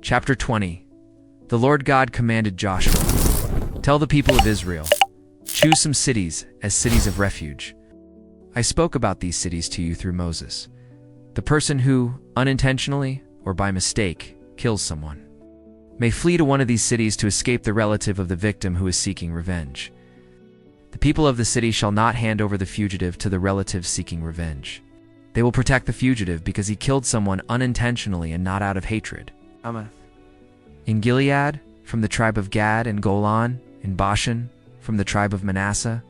Chapter 20. The Lord God commanded Joshua, "Tell the people of Israel, choose some cities as cities of refuge. I spoke about these cities to you through Moses. The person who, unintentionally or by mistake, kills someone may flee to one of these cities to escape the relative of the victim who is seeking revenge. The people of the city shall not hand over the fugitive to the relative seeking revenge. They will protect the fugitive because he killed someone unintentionally and not out of hatred." In Gilead, from the tribe of Gad, and Golan, in Bashan, from the tribe of Manasseh.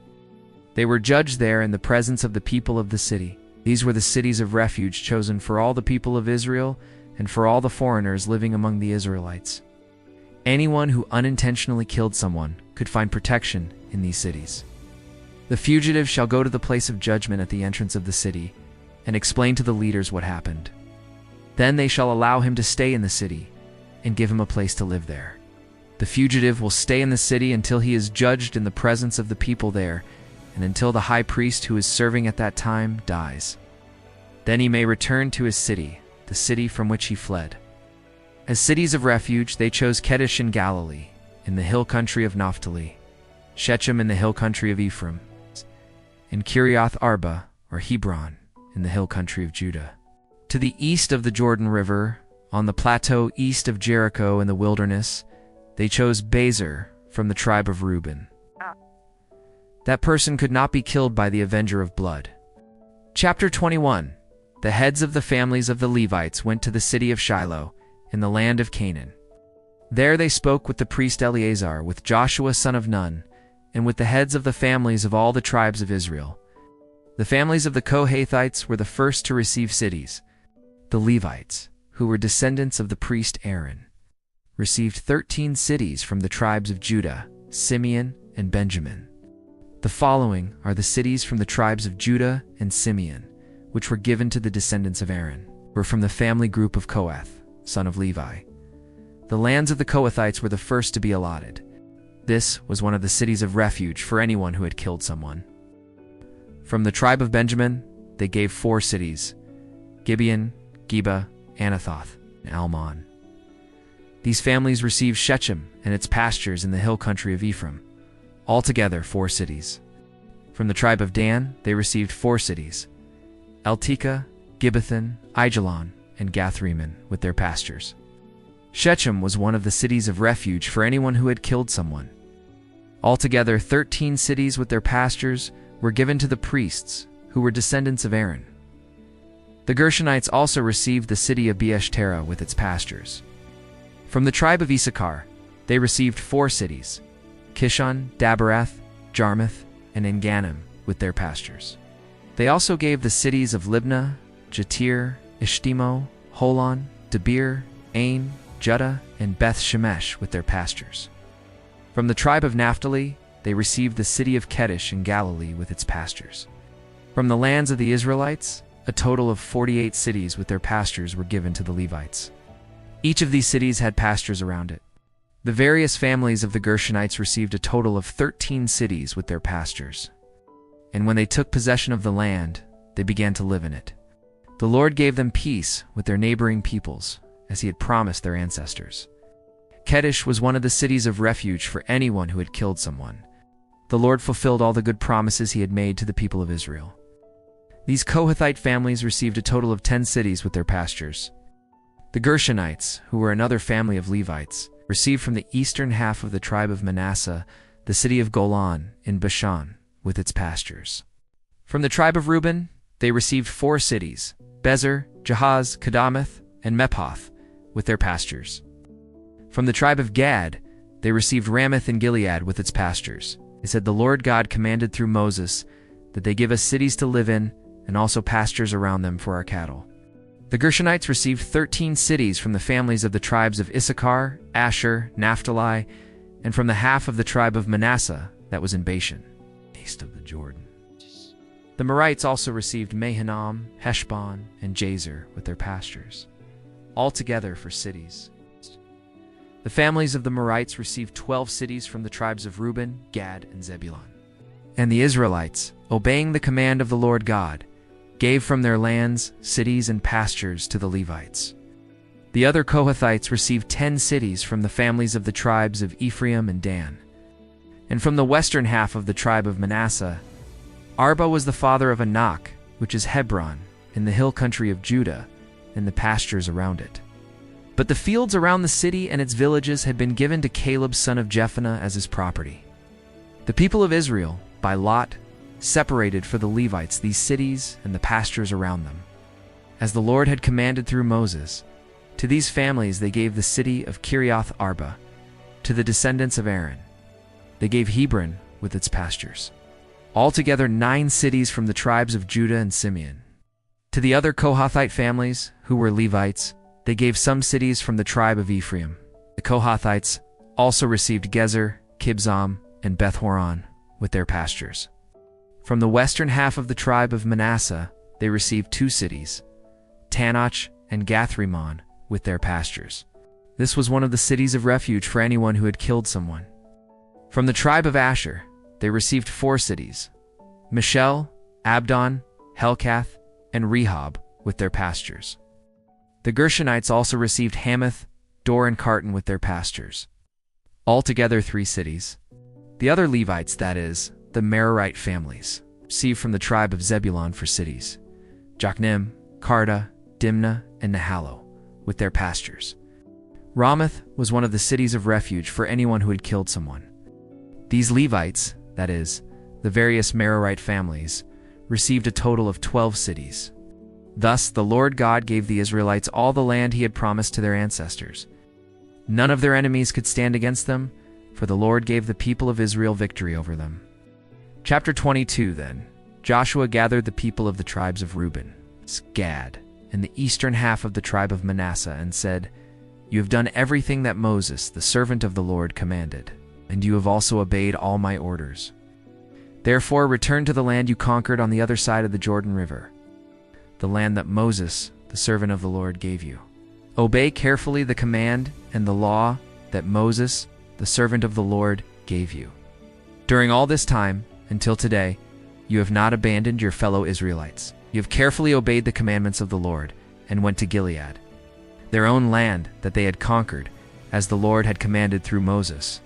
They were judged there in the presence of the people of the city. These were the cities of refuge chosen for all the people of Israel and for all the foreigners living among the Israelites. Anyone who unintentionally killed someone could find protection in these cities. The fugitive shall go to the place of judgment at the entrance of the city and explain to the leaders what happened. Then they shall allow him to stay in the city and give him a place to live there. The fugitive will stay in the city until he is judged in the presence of the people there, and until the high priest who is serving at that time dies. Then he may return to his city, the city from which he fled. As cities of refuge, they chose Kedesh in Galilee, in the hill country of Naphtali, Shechem in the hill country of Ephraim, and Kiriath Arba, or Hebron, in the hill country of Judah. To the east of the Jordan River, on the plateau east of Jericho in the wilderness, they chose Bezer from the tribe of Reuben. That person could not be killed by the avenger of blood. Chapter 21. The heads of the families of the Levites went to the city of Shiloh, in the land of Canaan. There they spoke with the priest Eleazar, with Joshua son of Nun, and with the heads of the families of all the tribes of Israel. The families of the Kohathites were the first to receive cities. The Levites, who were descendants of the priest Aaron, received 13 cities from the tribes of Judah, Simeon, and Benjamin. The following are the cities from the tribes of Judah and Simeon, which were given to the descendants of Aaron, were from the family group of Kohath, son of Levi. The lands of the Kohathites were the first to be allotted. This was one of the cities of refuge for anyone who had killed someone. From the tribe of Benjamin, they gave 4 cities: Gibeon, Geba, Anathoth, and Almon. These families received Shechem and its pastures in the hill country of Ephraim, altogether 4 cities. From the tribe of Dan, they received 4 cities: Eltekeh, Gibbethon, Aijalon, and Gathrimmon with their pastures. Shechem was one of the cities of refuge for anyone who had killed someone. Altogether 13 cities with their pastures were given to the priests, who were descendants of Aaron. The Gershonites also received the city of Beeshtera with its pastures. From the tribe of Issachar, they received 4 cities: Kishon, Daberath, Jarmuth, and Engannim with their pastures. They also gave the cities of Libnah, Jatir, Ishtimo, Holon, Debir, Ain, Judah, and Beth Shemesh with their pastures. From the tribe of Naphtali, they received the city of Kedesh in Galilee with its pastures. From the lands of the Israelites, a total of 48 cities with their pastures were given to the Levites. Each of these cities had pastures around it. The various families of the Gershonites received a total of 13 cities with their pastures. And when they took possession of the land, they began to live in it. The Lord gave them peace with their neighboring peoples, as he had promised their ancestors. Kedesh was one of the cities of refuge for anyone who had killed someone. The Lord fulfilled all the good promises he had made to the people of Israel. These Kohathite families received a total of 10 cities with their pastures. The Gershonites, who were another family of Levites, received from the eastern half of the tribe of Manasseh the city of Golan in Bashan with its pastures. From the tribe of Reuben, they received 4 cities: Bezer, Jahaz, Kedamoth, and Mephoth with their pastures. From the tribe of Gad, they received Ramoth in Gilead with its pastures. They said, "The Lord God commanded through Moses that they give us cities to live in and also pastures around them for our cattle." The Gershonites received 13 cities from the families of the tribes of Issachar, Asher, Naphtali, and from the half of the tribe of Manasseh that was in Bashan, east of the Jordan. The Merites also received Mahanaim, Heshbon, and Jazer with their pastures, altogether for cities. The families of the Merites received 12 cities from the tribes of Reuben, Gad, and Zebulun. And the Israelites, obeying the command of the Lord God, gave from their lands cities and pastures to the Levites. The other Kohathites received 10 cities from the families of the tribes of Ephraim and Dan. And from the western half of the tribe of Manasseh, Arba was the father of Anak, which is Hebron, in the hill country of Judah, and the pastures around it. But the fields around the city and its villages had been given to Caleb son of Jephunneh as his property. The people of Israel, by lot, separated for the Levites these cities and the pastures around them. As the Lord had commanded through Moses, to these families they gave the city of Kiriath Arba, to the descendants of Aaron. They gave Hebron with its pastures. Altogether 9 cities from the tribes of Judah and Simeon. To the other Kohathite families, who were Levites, they gave some cities from the tribe of Ephraim. The Kohathites also received Gezer, Kibzam, and Beth-horon with their pastures. From the western half of the tribe of Manasseh, they received 2 cities, Tanach and Gathrimmon, with their pastures. This was one of the cities of refuge for anyone who had killed someone. From the tribe of Asher, they received 4 cities, Mishel, Abdon, Helkath, and Rehob, with their pastures. The Gershonites also received Hamath, Dor, and Kartan with their pastures. Altogether 3 cities. The other Levites, that is, the Merarite families, received from the tribe of Zebulun for cities, Jokneam, Karta, Dimnah, and Nahalo, with their pastures. Ramoth was one of the cities of refuge for anyone who had killed someone. These Levites, that is, the various Merarite families, received a total of 12 cities. Thus the Lord God gave the Israelites all the land he had promised to their ancestors. None of their enemies could stand against them, for the Lord gave the people of Israel victory over them. Chapter 22 Then Joshua gathered the people of the tribes of Reuben, Gad, and the eastern half of the tribe of Manasseh, and said, "You have done everything that Moses, the servant of the Lord, commanded, and you have also obeyed all my orders. Therefore return to the land you conquered on the other side of the Jordan River, the land that Moses, the servant of the Lord, gave you. Obey carefully the command and the law that Moses, the servant of the Lord, gave you. During all this time, until today, you have not abandoned your fellow Israelites. You have carefully obeyed the commandments of the Lord and went to Gilead, their own land that they had conquered, as the Lord had commanded through Moses."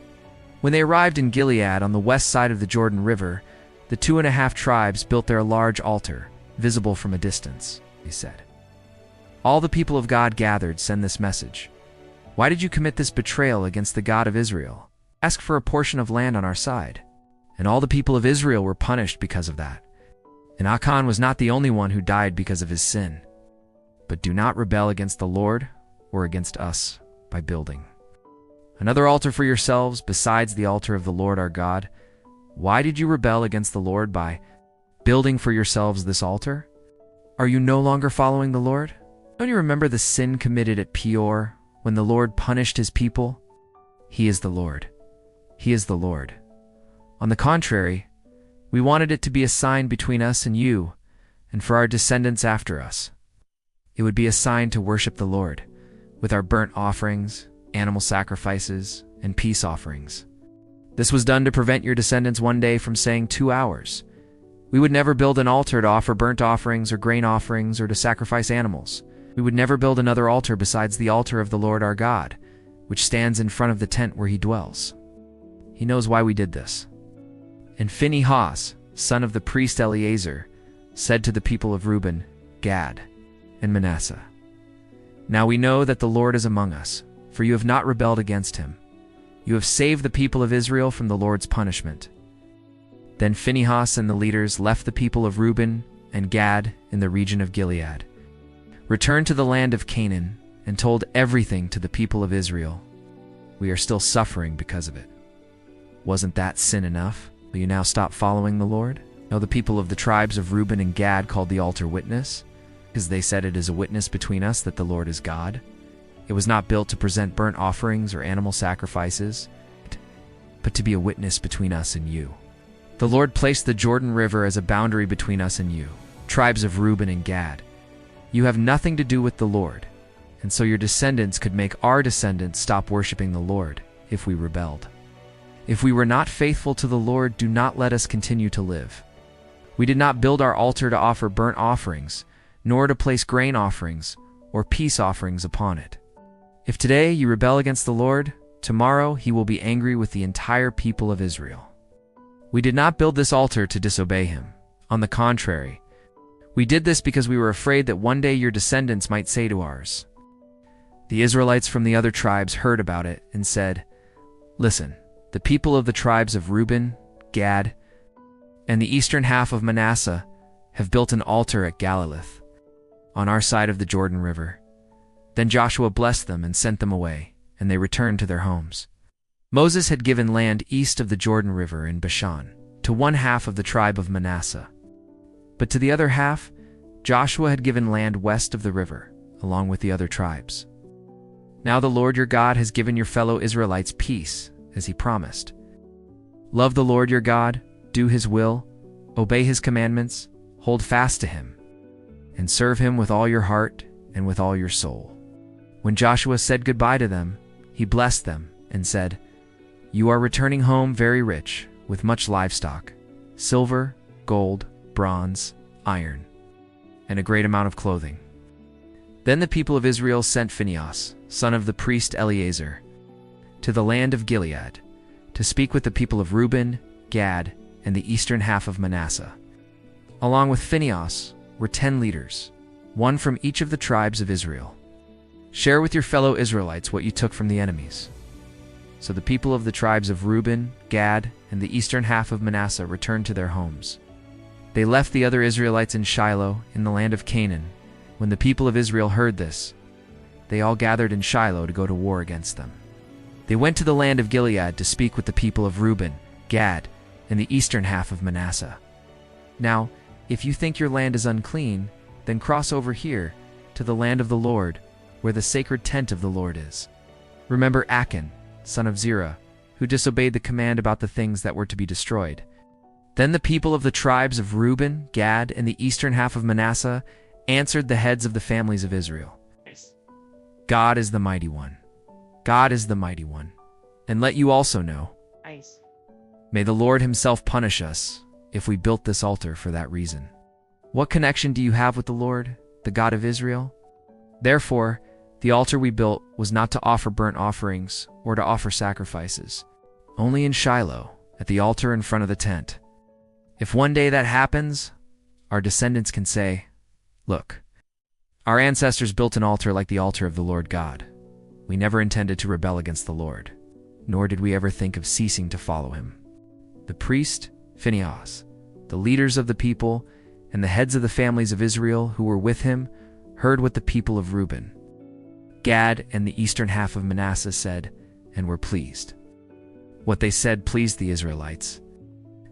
When they arrived in Gilead on the west side of the Jordan River, the 2.5 tribes built there a large altar, visible from a distance. He said, "All the people of God gathered send this message. Why did you commit this betrayal against the God of Israel? Ask for a portion of land on our side." And all the people of Israel were punished because of that. And Achan was not the only one who died because of his sin. But do not rebel against the Lord or against us by building another altar for yourselves besides the altar of the Lord our God. Why did you rebel against the Lord by building for yourselves this altar? Are you no longer following the Lord? Don't you remember the sin committed at Peor when the Lord punished his people? He is the Lord. He is the Lord. On the contrary, we wanted it to be a sign between us and you, and for our descendants after us. It would be a sign to worship the Lord, with our burnt offerings, animal sacrifices, and peace offerings. This was done to prevent your descendants one day from saying 2 hours, "We would never build an altar to offer burnt offerings or grain offerings or to sacrifice animals. We would never build another altar besides the altar of the Lord our God, which stands in front of the tent where he dwells." He knows why we did this. And Phinehas, son of the priest Eleazar, said to the people of Reuben, Gad, and Manasseh, "Now we know that the Lord is among us, for you have not rebelled against him. You have saved the people of Israel from the Lord's punishment." Then Phinehas and the leaders left the people of Reuben and Gad in the region of Gilead, returned to the land of Canaan, and told everything to the people of Israel. "We are still suffering because of it. Wasn't that sin enough? Will you now stop following the Lord?" No, the people of the tribes of Reuben and Gad called the altar Witness, because they said, "It is a witness between us that the Lord is God." It was not built to present burnt offerings or animal sacrifices, but to be a witness between us and you. The Lord placed the Jordan River as a boundary between us and you, tribes of Reuben and Gad. You have nothing to do with the Lord, and so your descendants could make our descendants stop worshiping the Lord if we rebelled. If we were not faithful to the Lord, do not let us continue to live. We did not build our altar to offer burnt offerings, nor to place grain offerings or peace offerings upon it. If today you rebel against the Lord, tomorrow he will be angry with the entire people of Israel. We did not build this altar to disobey him. On the contrary, we did this because we were afraid that one day your descendants might say to ours." The Israelites from the other tribes heard about it and said, "Listen, the people of the tribes of Reuben, Gad, and the eastern half of Manasseh have built an altar at Galilee, on our side of the Jordan River." Then Joshua blessed them and sent them away, and they returned to their homes. Moses had given land east of the Jordan River in Bashan to one half of the tribe of Manasseh. But to the other half, Joshua had given land west of the river, along with the other tribes. Now the Lord your God has given your fellow Israelites peace, as he promised. Love the Lord your God, do his will, obey his commandments, hold fast to him, and serve him with all your heart and with all your soul. When Joshua said goodbye to them, he blessed them and said, "You are returning home very rich, with much livestock, silver, gold, bronze, iron, and a great amount of clothing." Then the people of Israel sent Phinehas, son of the priest Eleazar, to the land of Gilead, to speak with the people of Reuben, Gad, and the eastern half of Manasseh. Along with Phinehas were 10 leaders, one from each of the tribes of Israel. "Share with your fellow Israelites what you took from the enemies." So the people of the tribes of Reuben, Gad, and the eastern half of Manasseh returned to their homes. They left the other Israelites in Shiloh, in the land of Canaan. When the people of Israel heard this, they all gathered in Shiloh to go to war against them. They went to the land of Gilead to speak with the people of Reuben, Gad, and the eastern half of Manasseh. "Now, if you think your land is unclean, then cross over here, to the land of the Lord, where the sacred tent of the Lord is. Remember Achan, son of Zerah, who disobeyed the command about the things that were to be destroyed." Then the people of the tribes of Reuben, Gad, and the eastern half of Manasseh answered the heads of the families of Israel, "God is the mighty one. God is the mighty one. And let you also know, may the Lord himself punish us if we built this altar for that reason. What connection do you have with the Lord, the God of Israel? Therefore, the altar we built was not to offer burnt offerings or to offer sacrifices, only in Shiloh, at the altar in front of the tent. If one day that happens, our descendants can say, 'Look, our ancestors built an altar like the altar of the Lord God. We never intended to rebel against the Lord, nor did we ever think of ceasing to follow him.'" The priest, Phinehas, the leaders of the people, and the heads of the families of Israel who were with him heard what the people of Reuben, Gad, and the eastern half of Manasseh said, and were pleased. What they said pleased the Israelites.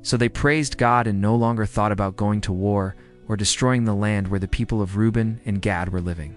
So they praised God and no longer thought about going to war or destroying the land where the people of Reuben and Gad were living.